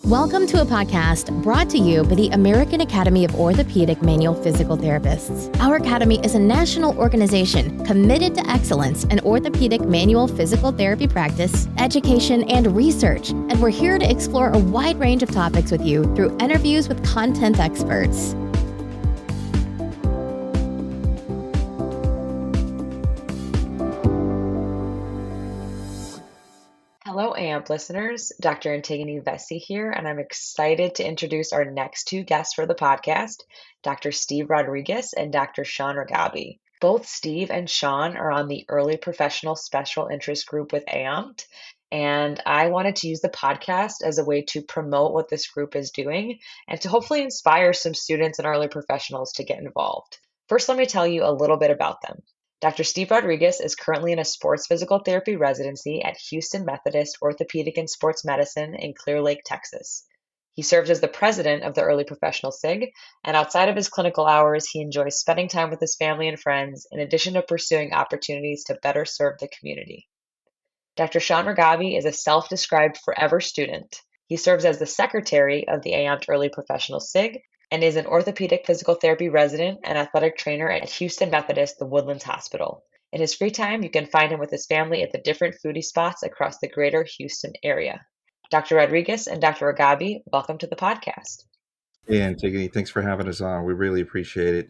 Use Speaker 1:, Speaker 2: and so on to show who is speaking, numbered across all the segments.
Speaker 1: Welcome to a podcast brought to you by the American Academy of Orthopedic Manual Physical Therapists. Our academy is a national organization committed to excellence in orthopedic manual physical therapy practice, education, and research, and we're here to explore a wide range of topics with you through interviews with content experts.
Speaker 2: Hello, AAOMPT listeners. Dr. Antigone Vesci here, and I'm excited to introduce our next two guests for the podcast, Dr. Steve Rodriguez and Dr. Shaun Reghabi. Both Steve and Shaun are on the Early Professional Special Interest Group with AAOMPT, and I wanted to use the podcast as a way to promote what this group is doing and to hopefully inspire some students and early professionals to get involved. First, let me tell you a little bit about them. Dr. Steve Rodriguez is currently in a sports physical therapy residency at Houston Methodist Orthopedic and Sports Medicine in Clear Lake, Texas. He serves as the president of the Early Professional SIG, and outside of his clinical hours, he enjoys spending time with his family and friends, in addition to pursuing opportunities to better serve the community. Dr. Shaun Reghabi is a self-described forever student. He serves as the secretary of the AAOMPT Early Professional SIG, and is an orthopedic physical therapy resident and athletic trainer at Houston Methodist, the Woodlands Hospital. In his free time, you can find him with his family at the different foodie spots across the greater Houston area. Dr. Rodriguez and Dr. Reghabi, welcome to the podcast.
Speaker 3: Hey, Antigone, thanks for having us on. We really appreciate it.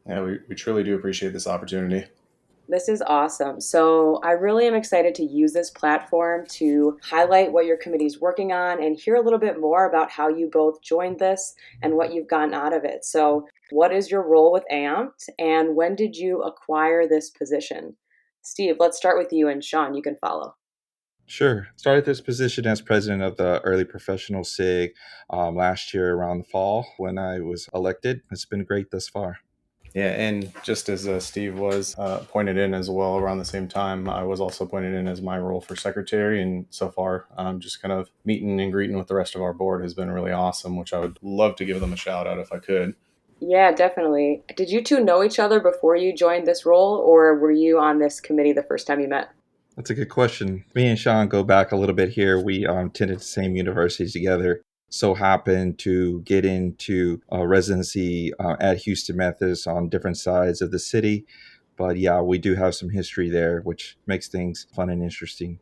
Speaker 4: Yeah, we truly do appreciate this opportunity.
Speaker 5: This is awesome. So I really am excited to use this platform to highlight what your committee is working on and hear a little bit more about how you both joined this and what you've gotten out of it. So what is your role with AAOMPT and when did you acquire this position? Steve, let's start with you, and Shaun, you can follow.
Speaker 3: Sure. Started this position as president of the Early Professional SIG last year around the fall when I was elected. It's been great thus far.
Speaker 4: Yeah, and just as Steve was appointed in as well around the same time, I was also appointed in as my role for secretary. And so far, just kind of meeting and greeting with the rest of our board has been really awesome, which I would love to give them a shout out if I could.
Speaker 5: Yeah, definitely. Did you two know each other before you joined this role, or were you on this committee the first time you met?
Speaker 3: That's a good question. Me and Shaun go back a little bit here. We attended the same universities together. So happened to get into residency at Houston Methodist on different sides of the city. But yeah, we do have some history there, which makes things fun and interesting.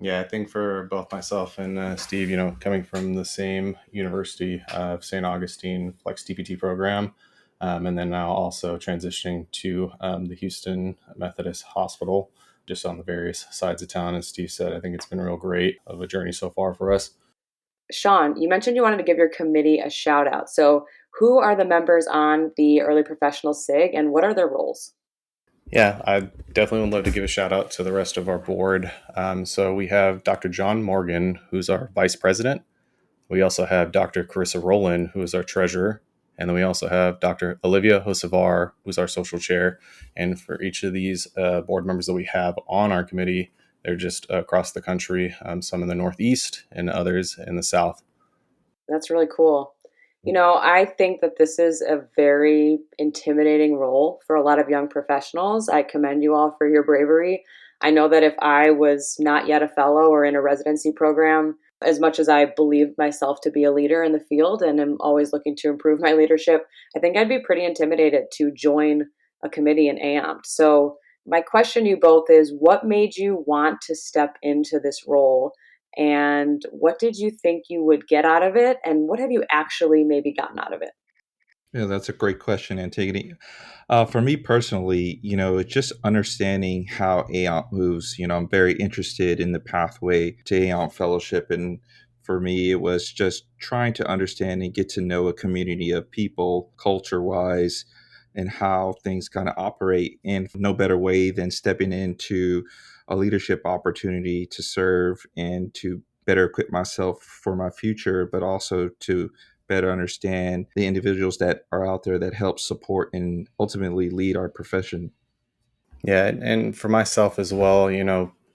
Speaker 4: Yeah, I think for both myself and Steve, coming from the same University of St. Augustine Flex TPT program, and then now also transitioning to the Houston Methodist Hospital, just on the various sides of town. As Steve said, I think it's been real great of a journey so far for us.
Speaker 5: Shaun, you mentioned you wanted to give your committee a shout out. So who are the members on the Early Professional SIG and what are their roles?
Speaker 4: Yeah, I definitely would love to give a shout out to the rest of our board. So we have Dr. John Morgan, who's our vice president. We also have Dr. Carissa Rowland, who is our treasurer. And then we also have Dr. Olivia Hosevar, who's our social chair. And for each of these board members that we have on our committee, they're just across the country, some in the Northeast and others in the South.
Speaker 5: That's really cool. I think that this is a very intimidating role for a lot of young professionals. I commend you all for your bravery. I know that if I was not yet a fellow or in a residency program, as much as I believe myself to be a leader in the field and am always looking to improve my leadership, I think I'd be pretty intimidated to join a committee in AAOMPT. So my question to you both is, what made you want to step into this role? And what did you think you would get out of it? And what have you actually maybe gotten out of it?
Speaker 3: Yeah, that's a great question, Antigone. For me personally, it's just understanding how AAOMPT moves. I'm very interested in the pathway to AAOMPT fellowship. And for me, it was just trying to understand and get to know a community of people culture-wise and how things kind of operate. And no better way than stepping into a leadership opportunity to serve and to better equip myself for my future, but also to better understand the individuals that are out there that help support and ultimately lead our profession.
Speaker 4: Yeah, and for myself as well,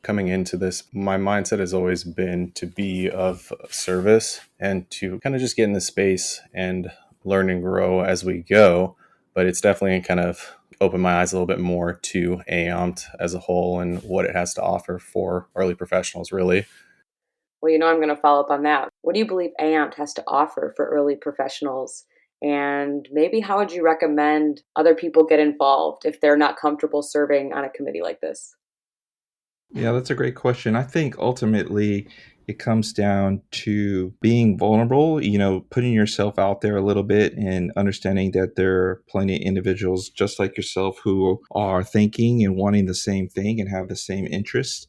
Speaker 4: coming into this, my mindset has always been to be of service and to kind of just get in the space and learn and grow as we go. But it's definitely kind of opened my eyes a little bit more to AAOMPT as a whole and what it has to offer for early professionals, really.
Speaker 5: Well, I'm going to follow up on that. What do you believe AAOMPT has to offer for early professionals? And maybe how would you recommend other people get involved if they're not comfortable serving on a committee like this?
Speaker 3: Yeah, that's a great question. I think ultimately it comes down to being vulnerable, putting yourself out there a little bit and understanding that there are plenty of individuals just like yourself who are thinking and wanting the same thing and have the same interests.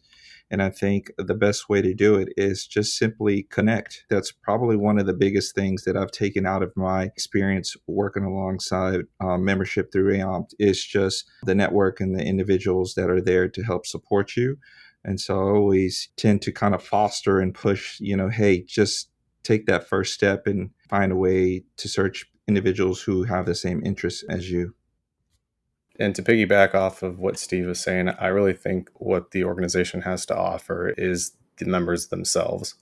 Speaker 3: And I think the best way to do it is just simply connect. That's probably one of the biggest things that I've taken out of my experience working alongside membership through AOMPT is just the network and the individuals that are there to help support you. And so I always tend to kind of foster and push, hey, just take that first step and find a way to search individuals who have the same interests as you.
Speaker 4: And to piggyback off of what Steve was saying, I really think what the organization has to offer is the members themselves.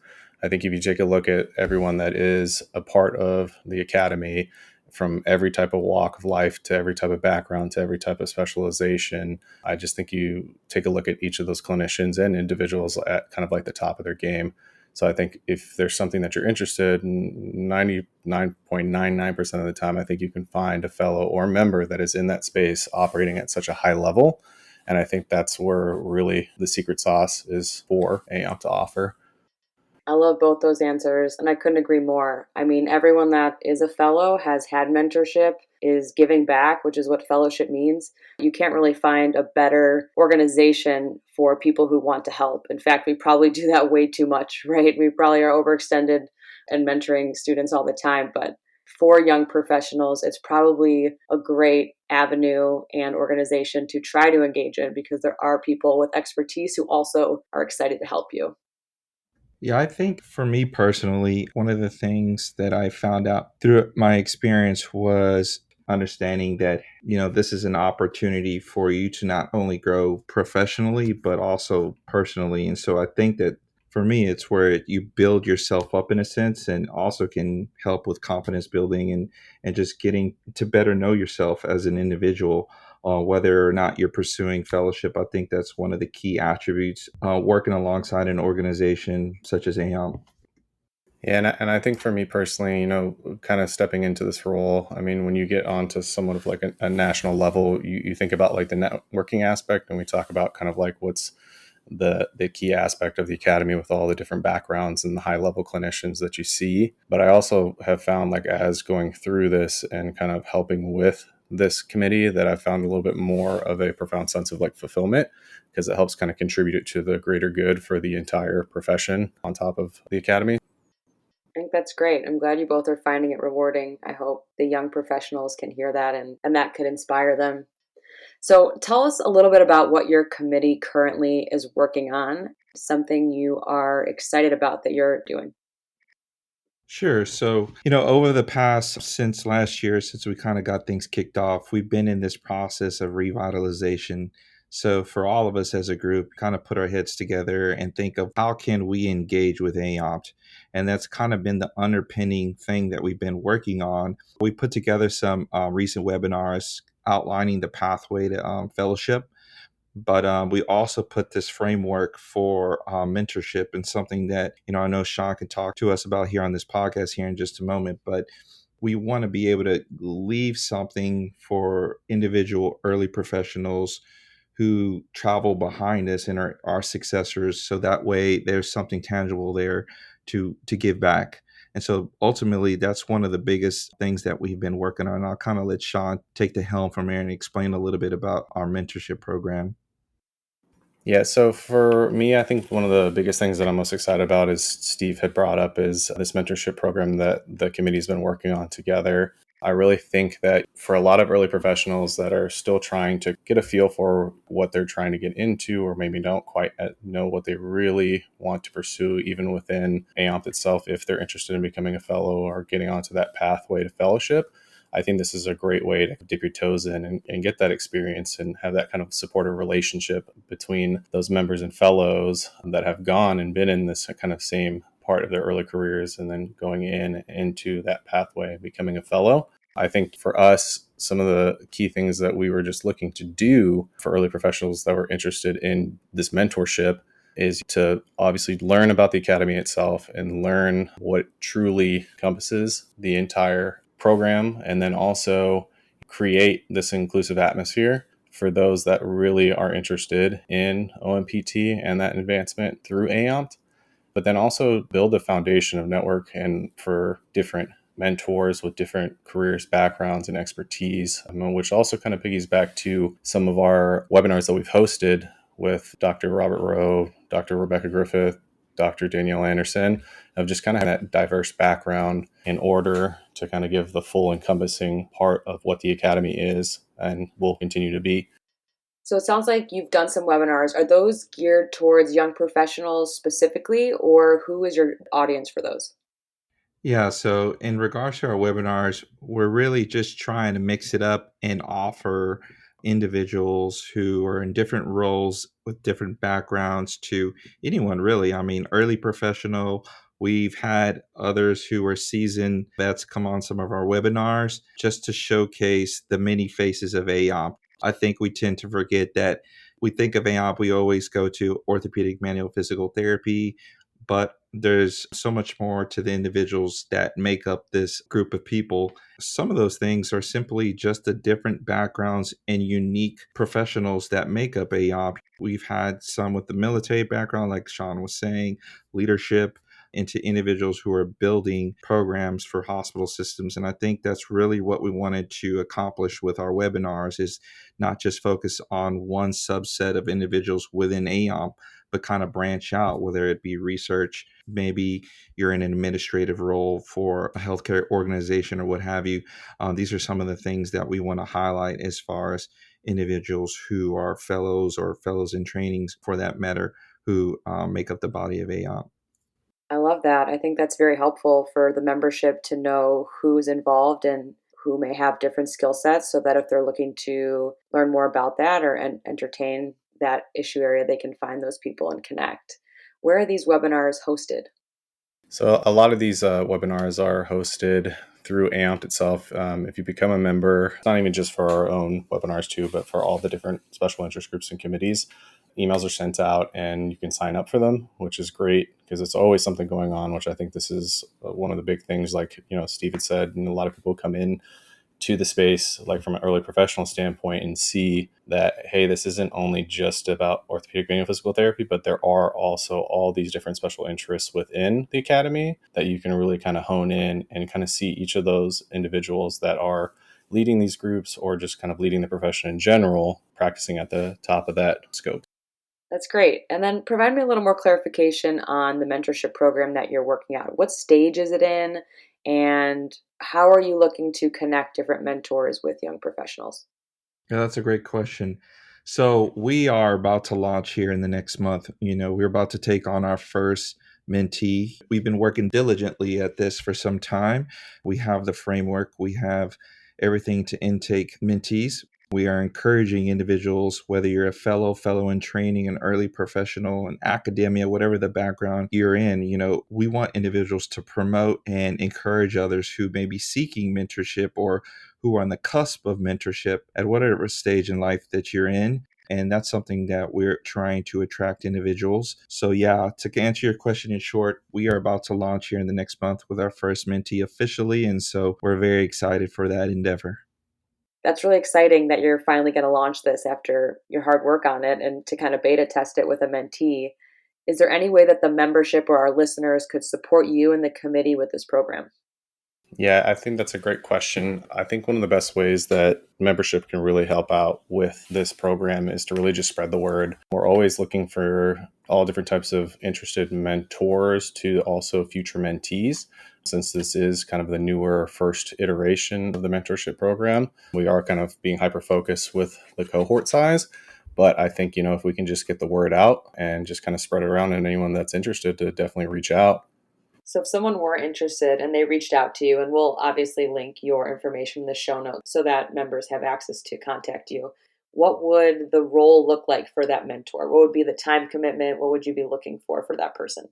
Speaker 4: I think if you take a look at everyone that is a part of the academy, from every type of walk of life to every type of background to every type of specialization, I just think you take a look at each of those clinicians and individuals at kind of like the top of their game. So I think if there's something that you're interested in, 99.99% of the time, I think you can find a fellow or member that is in that space operating at such a high level. And I think that's where really the secret sauce is for AAOMPT to offer.
Speaker 5: I love both those answers, and I couldn't agree more. I mean, everyone that is a fellow has had mentorship, is giving back, which is what fellowship means. You can't really find a better organization for people who want to help. In fact, we probably do that way too much, right? We probably are overextended and mentoring students all the time, but for young professionals, it's probably a great avenue and organization to try to engage in because there are people with expertise who also are excited to help you.
Speaker 3: Yeah, I think for me personally, one of the things that I found out through my experience was understanding that, this is an opportunity for you to not only grow professionally, but also personally. And so I think that for me, it's where you build yourself up in a sense and also can help with confidence building and just getting to better know yourself as an individual. Whether or not you're pursuing fellowship, I think that's one of the key attributes working alongside an organization such as AAOM.
Speaker 4: Yeah, and I think for me personally, kind of stepping into this role, I mean, when you get onto somewhat of like a national level, you think about like the networking aspect, and we talk about kind of like what's the key aspect of the academy with all the different backgrounds and the high level clinicians that you see. But I also have found like as going through this and kind of helping with this committee that I've found a little bit more of a profound sense of like fulfillment because it helps kind of contribute it to the greater good for the entire profession on top of the academy.
Speaker 5: I think that's great. I'm glad you both are finding it rewarding. I hope the young professionals can hear that and that could inspire them. So tell us a little bit about what your committee currently is working on, something you are excited about that you're doing.
Speaker 3: Sure. So, over the past, since last year, since we kind of got things kicked off, we've been in this process of revitalization. So, for all of us as a group, kind of put our heads together and think of how can we engage with AOMPT? And that's kind of been the underpinning thing that we've been working on. We put together some recent webinars outlining the pathway to fellowship. But we also put this framework for mentorship and something that, I know Shaun can talk to us about here on this podcast here in just a moment. But we want to be able to leave something for individual early professionals who travel behind us and are our successors. So that way there's something tangible there to give back. And so ultimately, that's one of the biggest things that we've been working on. I'll kind of let Shaun take the helm from here and explain a little bit about our mentorship program.
Speaker 4: Yeah, so for me, I think one of the biggest things that I'm most excited about is Steve had brought up is this mentorship program that the committee's been working on together. I really think that for a lot of early professionals that are still trying to get a feel for what they're trying to get into, or maybe don't quite know what they really want to pursue, even within AOMPT itself, if they're interested in becoming a fellow or getting onto that pathway to fellowship, I think this is a great way to dip your toes in and get that experience and have that kind of supportive relationship between those members and fellows that have gone and been in this kind of same part of their early careers and then going into that pathway, becoming a fellow. I think for us, some of the key things that we were just looking to do for early professionals that were interested in this mentorship is to obviously learn about the academy itself and learn what truly encompasses the entire program, and then also create this inclusive atmosphere for those that really are interested in OMPT and that advancement through AAOMPT, but then also build a foundation of network and for different mentors with different careers, backgrounds, and expertise, which also kind of piggies back to some of our webinars that we've hosted with Dr. Robert Rowe, Dr. Rebecca Griffith, Dr. Danielle Anderson, of just kind of that diverse background in order to kind of give the full encompassing part of what the Academy is and will continue to be.
Speaker 5: So it sounds like you've done some webinars. Are those geared towards young professionals specifically, or who is your audience for those?
Speaker 3: Yeah, so in regards to our webinars, we're really just trying to mix it up and offer individuals who are in different roles with different backgrounds to anyone really. I mean, early professional, we've had others who are seasoned vets come on some of our webinars just to showcase the many faces of AOMP. I think we tend to forget that we think of AOMP, we always go to orthopedic manual physical therapy, but there's so much more to the individuals that make up this group of people. Some of those things are simply just the different backgrounds and unique professionals that make up AOP. We've had some with the military background, like Shaun was saying, leadership, into individuals who are building programs for hospital systems. And I think that's really what we wanted to accomplish with our webinars, is not just focus on one subset of individuals within AOMP, but kind of branch out, whether it be research, maybe you're in an administrative role for a healthcare organization or what have you. These are some of the things that we want to highlight as far as individuals who are fellows or fellows in trainings for that matter, who make up the body of AOP.
Speaker 5: I love that. I think that's very helpful for the membership to know who's involved and who may have different skill sets, so that if they're looking to learn more about that or entertain that issue area, they can find those people and connect. Where are these webinars hosted?
Speaker 4: So a lot of these webinars are hosted through AMPT itself. If you become a member, it's not even just for our own webinars too, but for all the different special interest groups and committees, emails are sent out and you can sign up for them, which is great because it's always something going on, which I think this is one of the big things, like, Steve had said, and a lot of people come in to the space, like from an early professional standpoint, and see that, hey, this isn't only just about orthopedic manual physical therapy, but there are also all these different special interests within the academy that you can really kind of hone in and kind of see each of those individuals that are leading these groups or just kind of leading the profession in general, practicing at the top of that scope.
Speaker 5: That's great. And then provide me a little more clarification on the mentorship program that you're working on. What stage is it in? And how are you looking to connect different mentors with young professionals?
Speaker 3: Yeah, that's a great question. So we are about to launch here in the next month. We're about to take on our first mentee. We've been working diligently at this for some time. We have the framework, we have everything to intake mentees. We are encouraging individuals, whether you're a fellow in training, an early professional, an academia, whatever the background you're in, we want individuals to promote and encourage others who may be seeking mentorship or who are on the cusp of mentorship at whatever stage in life that you're in. And that's something that we're trying to attract individuals. So yeah, to answer your question in short, we are about to launch here in the next month with our first mentee officially. And so we're very excited for that endeavor.
Speaker 5: That's really exciting that you're finally going to launch this after your hard work on it and to kind of beta test it with a mentee. Is there any way that the membership or our listeners could support you and the committee with this program?
Speaker 4: Yeah, I think that's a great question. I think one of the best ways that membership can really help out with this program is to really just spread the word. We're always looking for all different types of interested mentors to also future mentees. Since this is kind of the newer first iteration of the mentorship program, we are kind of being hyper-focused with the cohort size. But I think, if we can just get the word out and just kind of spread it around, and anyone that's interested to definitely reach out.
Speaker 5: So if someone were interested and they reached out to you, and we'll obviously link your information in the show notes so that members have access to contact you, what would the role look like for that mentor? What would be the time commitment? What would you be looking for that person?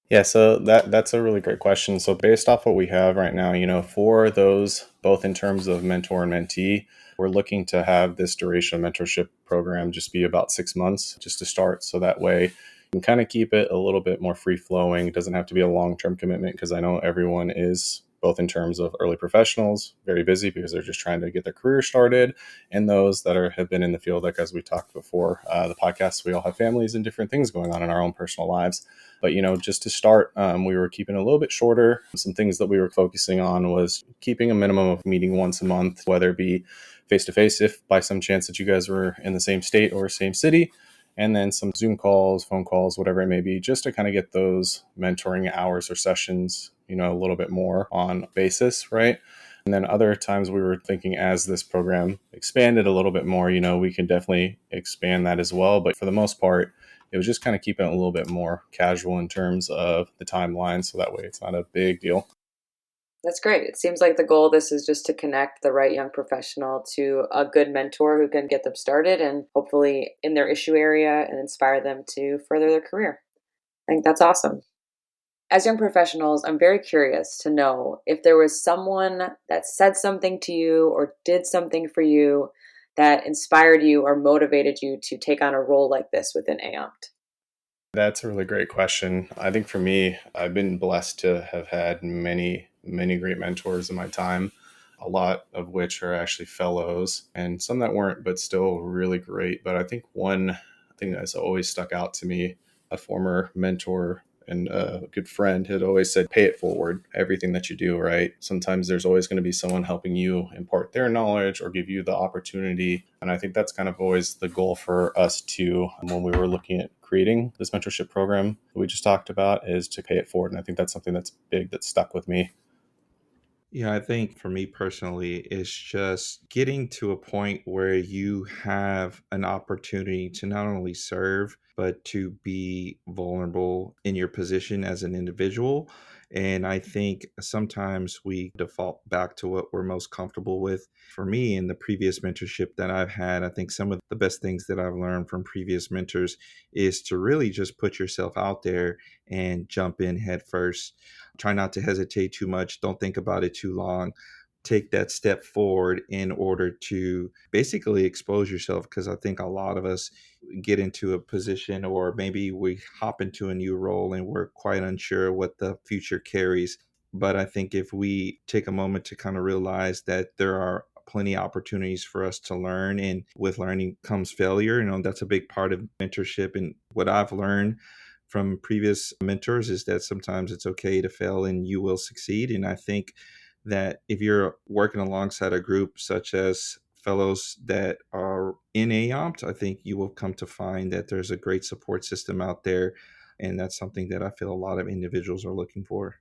Speaker 4: Yeah, so that's a really great question. So based off what we have right now, for those, both in terms of mentor and mentee, We're looking to have this duration mentorship program just be about 6 months just to start. So that way you can kind of keep it a little bit more free flowing. It doesn't have to be a long-term commitment because I know everyone is, both in terms of early professionals, very busy because they're just trying to get their career started, and those that have been in the field, like as we talked before the podcast, we all have families and different things going on in our own personal lives. But, just to start, we were keeping it a little bit shorter. Some things that we were focusing on was keeping a minimum of meeting once a month, whether it be face-to-face, if by some chance that you guys were in the same state or same city, and then some Zoom calls, phone calls, whatever it may be, just to kind of get those mentoring hours or sessions, a little bit more on basis, right? And then other times we were thinking as this program expanded a little bit more, we can definitely expand that as well. But for the most part, it was just kind of keeping it a little bit more casual in terms of the timeline. So that way it's not a big deal.
Speaker 5: That's great. It seems like the goal of this is just to connect the right young professional to a good mentor who can get them started and hopefully in their issue area and inspire them to further their career. I think that's awesome. As young professionals, I'm very curious to know if there was someone that said something to you or did something for you that inspired you or motivated you to take on a role like this within AAOMPT.
Speaker 4: That's a really great question. I think for me, I've been blessed to have had many, many great mentors in my time, a lot of which are actually fellows and some that weren't, but still really great. But I think one thing that's always stuck out to me, a former mentor and a good friend had always said, pay it forward, everything that you do, right? Sometimes there's always going to be someone helping you impart their knowledge or give you the opportunity. And I think that's kind of always the goal for us too, when we were looking at creating this mentorship program that we just talked about, is to pay it forward. And I think that's something that's big that stuck with me.
Speaker 3: Yeah, I think for me personally, it's just getting to a point where you have an opportunity to not only serve, but to be vulnerable in your position as an individual. And I think sometimes we default back to what we're most comfortable with. For me, in the previous mentorship that I've had, I think some of the best things that I've learned from previous mentors is to really just put yourself out there and jump in head first. Try not to hesitate too much. Don't think about it too long. Take that step forward in order to basically expose yourself. Because I think a lot of us get into a position, or maybe we hop into a new role and we're quite unsure what the future carries. But I think if we take a moment to kind of realize that there are plenty of opportunities for us to learn, and with learning comes failure, that's a big part of mentorship. And what I've learned from previous mentors is that sometimes it's okay to fail and you will succeed. And I think that if you're working alongside a group such as fellows that are in AAOMPT, I think you will come to find that there's a great support system out there. And that's something that I feel a lot of individuals are looking for.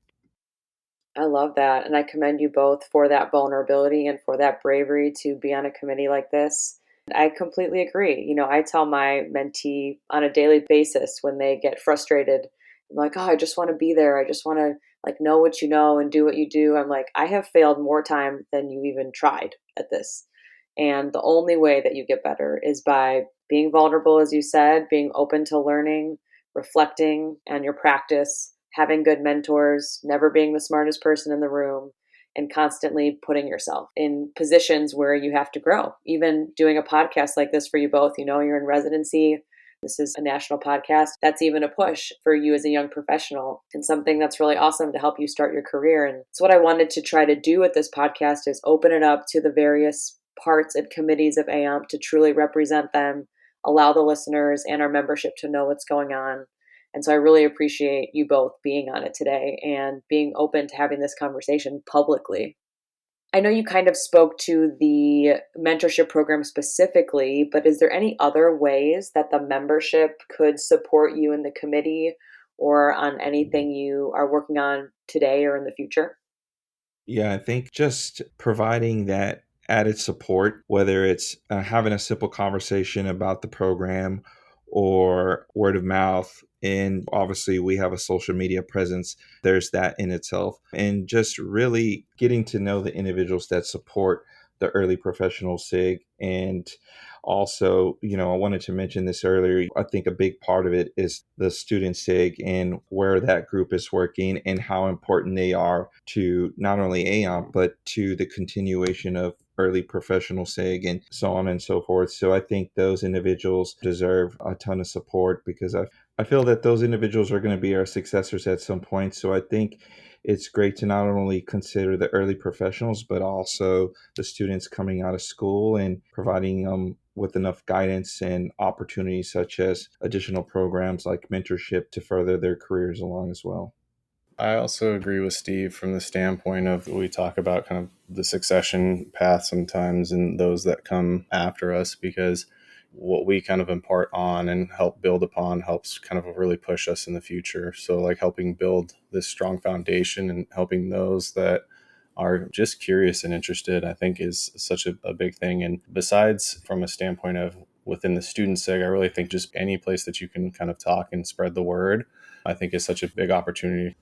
Speaker 5: I love that. And I commend you both for that vulnerability and for that bravery to be on a committee like this. I completely agree. I tell my mentee on a daily basis when they get frustrated, I'm like, oh, I just want to be there. I just want to know what you know and do what you do. I'm like, I have failed more time than you even tried at this. And the only way that you get better is by being vulnerable, as you said, being open to learning, reflecting on your practice, having good mentors, never being the smartest person in the room, and constantly putting yourself in positions where you have to grow. Even doing a podcast like this for you both, you're in residency. This is a national podcast. That's even a push for you as a young professional and something that's really awesome to help you start your career. And it's what I wanted to try to do with this podcast, is open it up to the various parts and committees of AAOMPT to truly represent them, allow the listeners and our membership to know what's going on. And so I really appreciate you both being on it today and being open to having this conversation publicly. I know you kind of spoke to the mentorship program specifically, but is there any other ways that the membership could support you in the committee or on anything you are working on today or in the future?
Speaker 3: Yeah, I think just providing that added support, whether it's having a simple conversation about the program or word of mouth. And obviously, we have a social media presence. There's that in itself. And just really getting to know the individuals that support the early professional SIG. And Also, I wanted to mention this earlier. I think a big part of it is the student SIG and where that group is working and how important they are to not only AAOMPT, but to the continuation of early professional SIG and so on and so forth. So I think those individuals deserve a ton of support because I feel that those individuals are going to be our successors at some point. So I think it's great to not only consider the early professionals, but also the students coming out of school and providing them with enough guidance and opportunities such as additional programs like mentorship to further their careers along as well.
Speaker 4: I also agree with Steve from the standpoint of we talk about kind of the succession path sometimes and those that come after us, because what we kind of impart on and help build upon helps kind of really push us in the future. So like helping build this strong foundation and helping those that are just curious and interested, I think is such a big thing. And besides from a standpoint of within the student SIG, I really think just any place that you can kind of talk and spread the word, I think is such a big opportunity.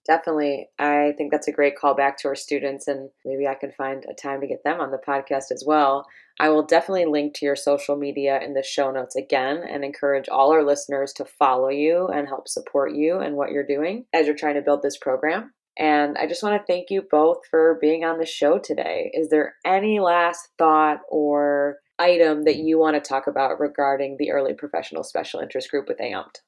Speaker 5: Definitely. I think that's a great callback to our students, and maybe I can find a time to get them on the podcast as well. I will definitely link to your social media in the show notes again and encourage all our listeners to follow you and help support you and what you're doing as you're trying to build this program. And I just want to thank you both for being on the show today. Is there any last thought or item that you want to talk about regarding the Early Professional Special Interest Group with AAOMPT?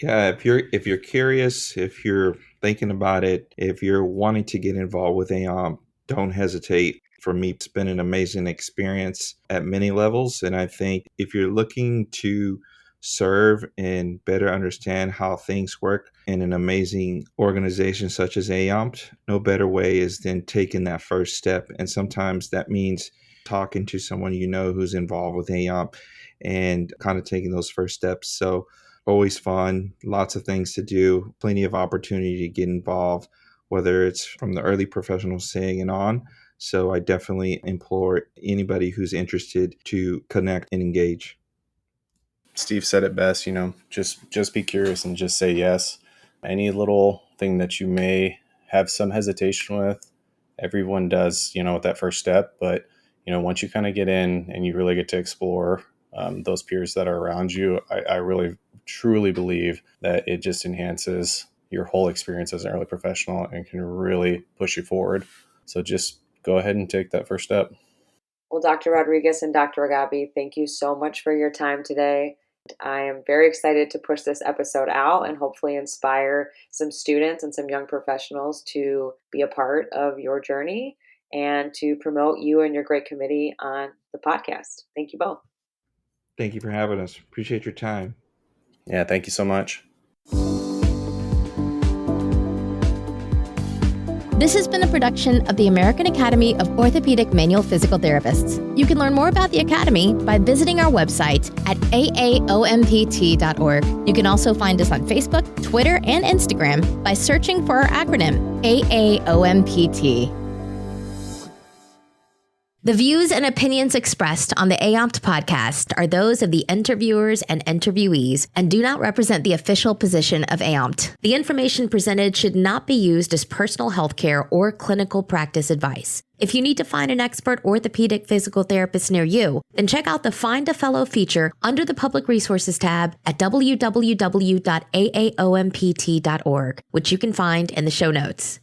Speaker 3: Yeah, if you're curious, if you're thinking about it, if you're wanting to get involved with AAOMPT, don't hesitate. For me, it's been an amazing experience at many levels. And I think if you're looking to serve and better understand how things work in an amazing organization such as AAOMPT, no better way is than taking that first step. And sometimes that means talking to someone who's involved with AAOMPT and kind of taking those first steps. So always fun, lots of things to do, plenty of opportunity to get involved, whether it's from the early professional SIG and on. So I definitely implore anybody who's interested to connect and engage.
Speaker 4: Steve said it best, just be curious and just say yes. Any little thing that you may have some hesitation with, everyone does, with that first step. But, once you kind of get in and you really get to explore those peers that are around you, I really truly believe that it just enhances your whole experience as an early professional and can really push you forward. So just go ahead and take that first step.
Speaker 5: Well, Dr. Rodriguez and Dr. Reghabi, thank you so much for your time today. I am very excited to push this episode out and hopefully inspire some students and some young professionals to be a part of your journey and to promote you and your great committee on the podcast. Thank you both.
Speaker 3: Thank you for having us. Appreciate your time.
Speaker 4: Yeah, thank you so much.
Speaker 1: This has been a production of the American Academy of Orthopedic Manual Physical Therapists. You can learn more about the Academy by visiting our website at AAOMPT.org. You can also find us on Facebook, Twitter, and Instagram by searching for our acronym, AAOMPT. The views and opinions expressed on the AAOMPT podcast are those of the interviewers and interviewees and do not represent the official position of AAOMPT. The information presented should not be used as personal healthcare or clinical practice advice. If you need to find an expert orthopedic physical therapist near you, then check out the Find a Fellow feature under the Public Resources tab at www.AAOMPT.org, which you can find in the show notes.